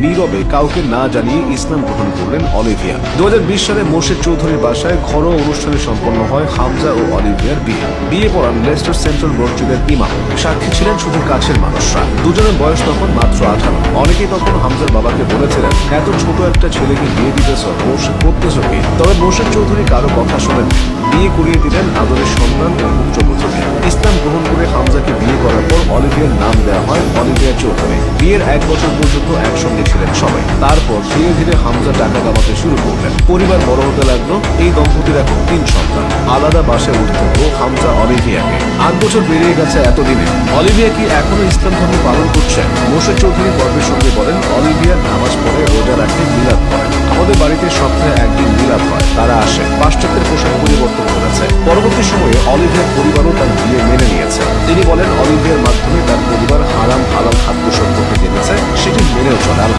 নীরবে কাউকে না জানিয়ে ইসলাম গ্রহণ করলেন অলিভিয়া। 2020 সালে মোর্শেদ চৌধুরীর বাসায় ঘরোয়া অনুষ্ঠানে সম্পন্ন হয় হামজা ও অলিভিয়ার বিয়ে পড়ান লেস্টার সেন্ট্রাল মসজিদের ইমাম। সাক্ষী ছিলেন শুধু কাছের মানুষরা। দুজনের বয়স তখন মাত্র 18। অনেকেই তখন হামজার বাবাকে বলেছিলেন, এত ছোট একটা ছেলেকে বিয়ে দিতেছ, মোর্শেদ করতেছ কি? তবে মোর্শেদ চৌধুরী কারো কথা শোনেন, বিয়ে করিয়ে দিলেন আদরের সন্তান ও পুত্রবধূকে। ইসলাম গ্রহণ করে হামজাকে বিয়ে করার পর অলিভিয়ার নাম দেওয়া হয় অলিভিয়া চৌধুরী। বিয়ের 1 বছর পর্যন্ত একসঙ্গে ছিলেন সবাই। তারপর ধীরে ধীরে হামজা টাকা কামাতে শুরু করলেন। পরিবার বড় হতে লাগলো। এই দম্পতির এখন 3 সন্তান। আলাদা বাসায় উঠতে হলো হামজা অলিভিয়াকে। 8 বছর বেরিয়ে গেছে এতদিনে। অলিভিয়া কি এখনো ইসলাম ধর্ম পালন করছেন? মোর্শেদ চৌধুরী গর্বের সঙ্গে বলেন, অলিভিয়া নামাজ পড়ে, রোজা রাখে, মিলাদ করেন। আমাদের বাড়িতে সপ্তাহে একদিন মিলাদ হয়, তারা আসে। পাশ্চাত্যের পোশাক পরিবর্তন করেছে। পরবর্তী সময়ে অলিভিয়ার পরিবারও তার বিয়ে মেনে নিয়েছে। তিনি বলেন, অলিভিয়ার মাধ্যমে